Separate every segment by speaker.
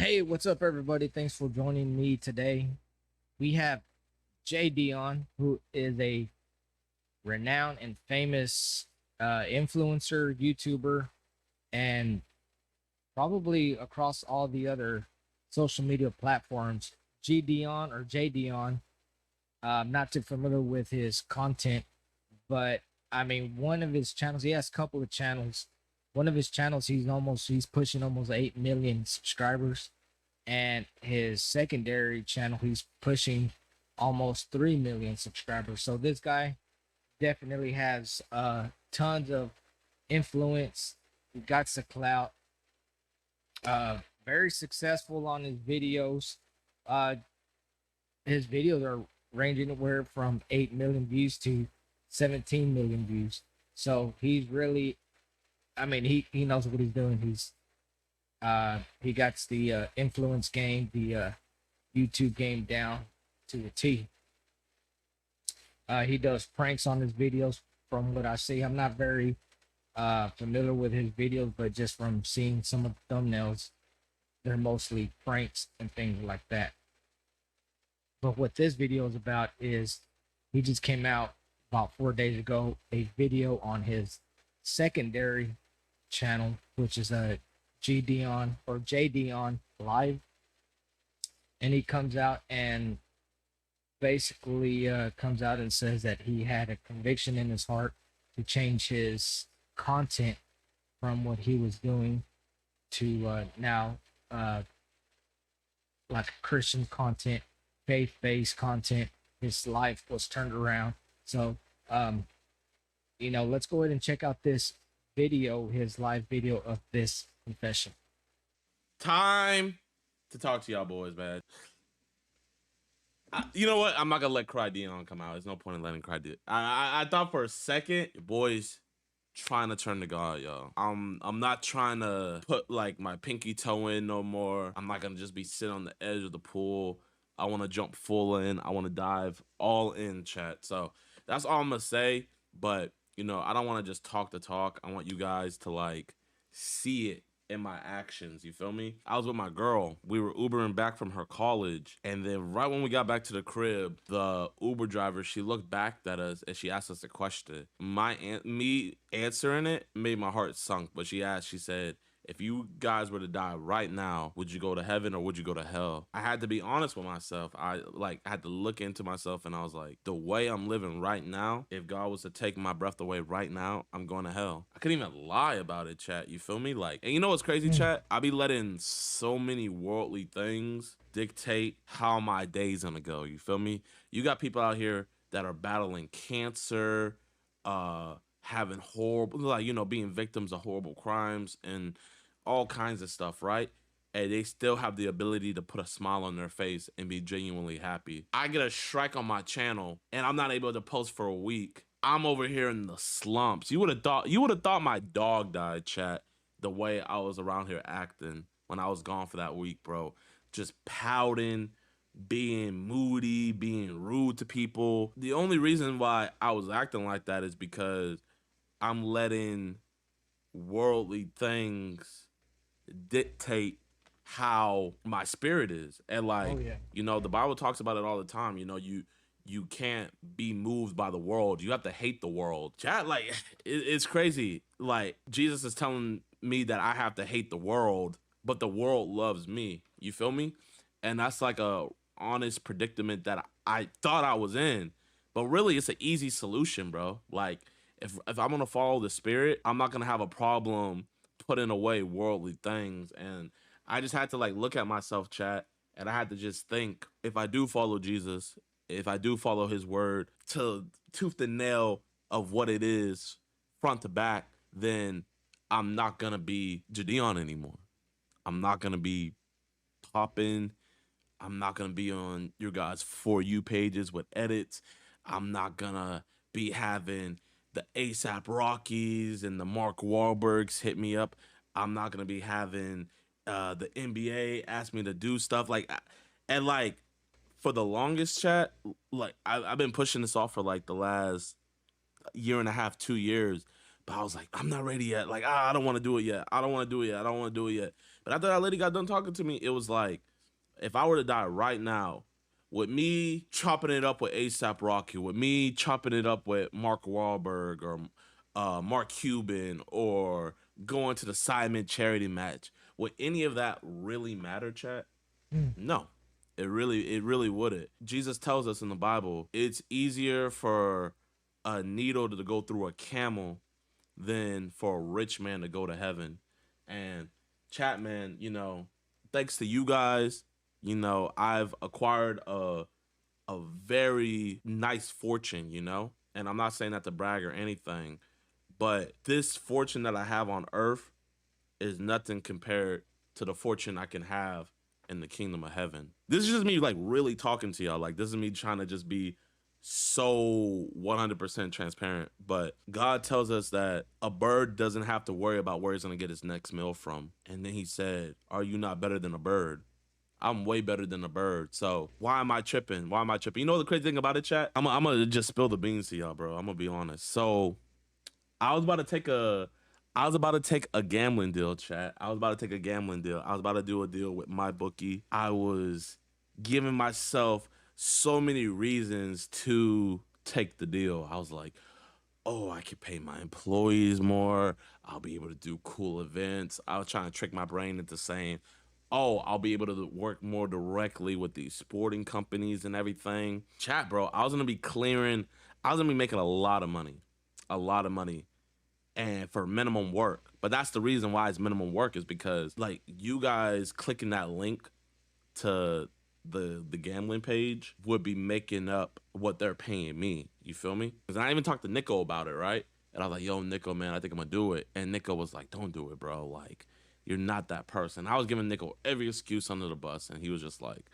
Speaker 1: Hey, what's up, everybody? Thanks for joining me today. We have Jidion, who is a renowned and famous influencer, YouTuber, and probably across all the other social media platforms. Jidion or Jdion. I'm not too familiar with his content, but I mean, one of his channels, he has a couple of channels. One of his channels, he's pushing almost 8 million subscribers, and his secondary channel he's pushing almost 3 million subscribers. So this guy definitely has tons of influence, got the clout, very successful on his videos. uh his videos are ranging anywhere from 8 million views to 17 million views. So he's really, I mean, he knows what he's doing. He got the influence game, the YouTube game down to a T. He does pranks on his videos from what I see. I'm not very familiar with his videos, but just from seeing some of the thumbnails, they're mostly pranks and things like that. But what this video is about is he just came out about 4 days ago, a video on his secondary channel, which is a Jidion or Jdion Live. And he comes out and basically comes out and says that he had a conviction in his heart to change his content from what he was doing to now uh, like Christian content, faith-based content. His life was turned around. So, let's go ahead and check out this video, his live video of this confession.
Speaker 2: Time to talk to y'all boys, man. You know what? I'm not gonna let Cry Dion come out. There's no point in letting Cry Dion. I thought for a second, your boys trying to turn to God, y'all. I'm not trying to put like my pinky toe in no more. I'm not gonna just be sitting on the edge of the pool. I want to jump full in. I want to dive all in, chat. So that's all I'm gonna say. But I don't want to just talk the talk. I want you guys to like see it in my actions. You feel me? I was with my girl. We were Ubering back from her college, and then right when we got back to the crib, the Uber driver, she looked back at us and she asked us a question. Me answering it made my heart sunk, but she said, if you guys were to die right now, would you go to heaven or would you go to hell? I had to be honest with myself. I had to look into myself, and I was like, the way I'm living right now, if God was to take my breath away right now, I'm going to hell. I couldn't even lie about it, chat. You feel me? Like, and you know what's crazy, chat? I be letting so many worldly things dictate how my day's gonna go. You feel me? You got people out here that are battling cancer, having horrible, like, being victims of horrible crimes and all kinds of stuff, right? And they still have the ability to put a smile on their face and be genuinely happy. I get a strike on my channel and I'm not able to post for a week. I'm over here in the slumps. You would have thought my dog died, chat, the way I was around here acting when I was gone for that week, bro. Just pouting, being moody, being rude to people. The only reason why I was acting like that is because I'm letting worldly things dictate how my spirit is. And
Speaker 1: Oh
Speaker 2: like,
Speaker 1: yeah.
Speaker 2: the Bible talks about it all the time. You can't be moved by the world. You have to hate the world. Chat, like, it's crazy. Like, Jesus is telling me that I have to hate the world, but the world loves me. You feel me? And that's like a honest predicament that I thought I was in. But really, it's an easy solution, bro. Like, if I'm gonna follow the spirit, I'm not gonna have a problem putting away worldly things. And I just had to like look at myself, chat, and I had to just think, if I do follow Jesus, if I do follow his word to tooth and nail of what it is, front to back, then I'm not gonna be Jidion anymore. I'm not gonna be popping. I'm not gonna be on your guys' For You pages with edits. I'm not gonna be having the ASAP Rockies and the Mark Wahlbergs hit me up. I'm not gonna be having the NBA ask me to do stuff and like, for the longest, chat, like I've been pushing this off for like the last year and a half, 2 years. But I was like, I'm not ready yet. Like, I don't want to do it yet. I don't want to do it yet. I don't want to do it yet. But after that lady got done talking to me, it was like, if I were to die right now, with me chopping it up with ASAP Rocky, with me chopping it up with Mark Wahlberg or Mark Cuban, or going to the Simon charity match, would any of that really matter, chat?
Speaker 1: Mm.
Speaker 2: No. It really wouldn't. Jesus tells us in the Bible, it's easier for a needle to go through a camel than for a rich man to go to heaven. And chat, man, thanks to you guys, I've acquired a very nice fortune, And I'm not saying that to brag or anything, but this fortune that I have on earth is nothing compared to the fortune I can have in the kingdom of heaven. This is just me like really talking to y'all. Like, this is me trying to just be so 100% transparent. But God tells us that a bird doesn't have to worry about where he's going to get his next meal from. And then he said, are you not better than a bird? I'm way better than a bird. So why am I tripping? Why am I tripping? You know the crazy thing about it, chat? I'm gonna just spill the beans to y'all, bro. I'm gonna be honest. So I was about to take a I was about to take a gambling deal, chat. I was about to take a gambling deal. I was about to do a deal with my bookie. I was giving myself so many reasons to take the deal. I was like, oh, I could pay my employees more. I'll be able to do cool events. I was trying to trick my brain into saying, oh, I'll be able to work more directly with these sporting companies and everything. Chat, bro, I was going to be making a lot of money. A lot of money and for minimum work. But that's the reason why it's minimum work, is because like you guys clicking that link to the gambling page would be making up what they're paying me. You feel me? Because I even talked to Nico about it, right? And I was like, yo, Nico, man, I think I'm gonna do it. And Nico was like, don't do it, bro. Like, you're not that person. I was giving Nico every excuse under the bus, and he was just like,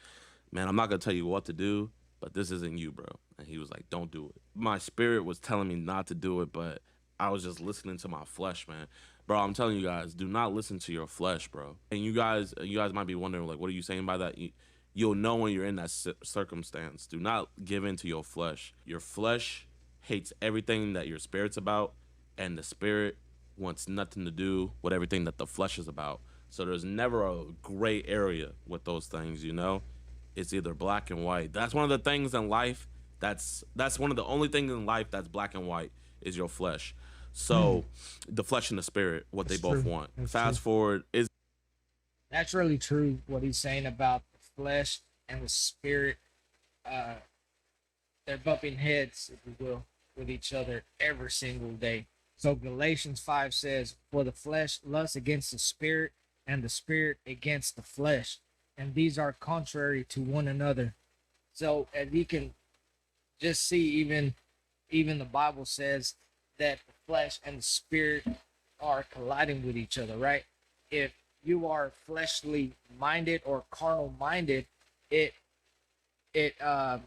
Speaker 2: man, I'm not gonna tell you what to do, but this isn't you, bro. And he was like, don't do it. My spirit was telling me not to do it, but I was just listening to my flesh, man. Bro, I'm telling you guys, do not listen to your flesh, bro. And you guys might be wondering, like, what are you saying by that? You'll know when you're in that circumstance. Do not give in to your flesh. Your flesh hates everything that your spirit's about, and the spirit wants nothing to do with everything that the flesh is about. So there's never a gray area with those things, It's either black and white. That's one of the things in life. That's one of the only things in life that's black and white, is your flesh.
Speaker 1: Mm.
Speaker 2: So the flesh and the spirit, what they
Speaker 1: That's
Speaker 2: both
Speaker 1: true.
Speaker 2: want.
Speaker 1: That's true.
Speaker 2: Fast forward is
Speaker 1: That's really true. What he's saying about the flesh and the spirit, uh, they're bumping heads, if you will, with each other every single day. So Galatians 5 says, for the flesh lusts against the spirit, and the spirit against the flesh. And these are contrary to one another. So as you can just see, even the Bible says that the flesh and the spirit are colliding with each other, right? If you are fleshly minded or carnal minded, it it uh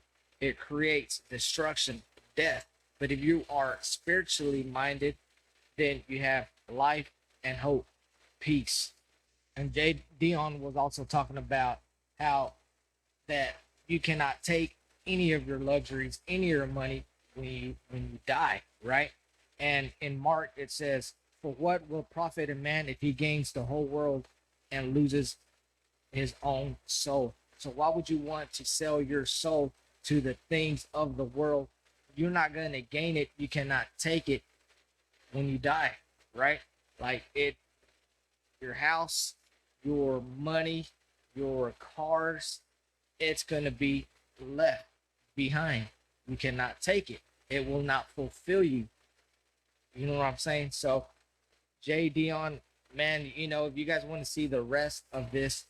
Speaker 1: it creates destruction, death. But if you are spiritually minded, then you have life and hope, peace. And Dion was also talking about how that you cannot take any of your luxuries, any of your money when you die, right? And in Mark it says, "For what will profit a man if he gains the whole world and loses his own soul?" So why would you want to sell your soul to the things of the world? You're not going to gain it. You cannot take it when you die, right? Like it, your house, your money, your cars, it's going to be left behind. You cannot take it. It will not fulfill you. You know what I'm saying? So, Dion, man, if you guys want to see the rest of this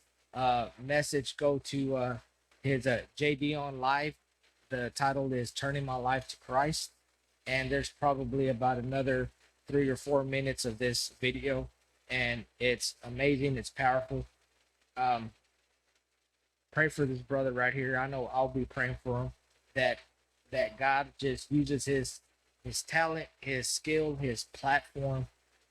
Speaker 1: message, go to his Dion live. The title is Turning My Life to Christ. And there's probably about another 3 or 4 minutes of this video. And it's amazing. It's powerful. Um, Pray for this brother right here. I know I'll be praying for him, that God just uses his talent, his skill, his platform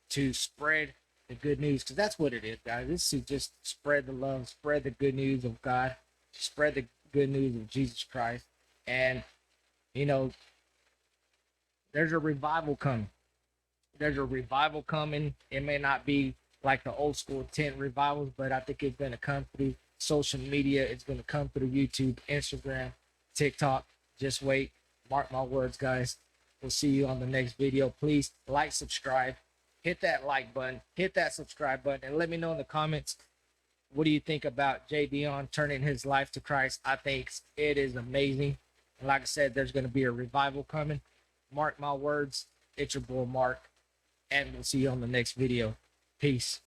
Speaker 1: to spread the good news, because that's what it is, guys. This is just spread the love, spread the good news of God, spread the good news of Jesus Christ. And you know, there's a revival coming. There's a revival coming. It may not be like the old school tent revivals, but I think it's going to come through social media. It's going to come through YouTube, Instagram, TikTok. Just wait. Mark my words, guys. We'll see you on the next video. Please like, subscribe, hit that like button, hit that subscribe button, and let me know in the comments, what do you think about Jidion turning his life to Christ? I think it is amazing. And like I said, there's going to be a revival coming. Mark my words. It's your boy Mark, and we'll see you on the next video. Peace.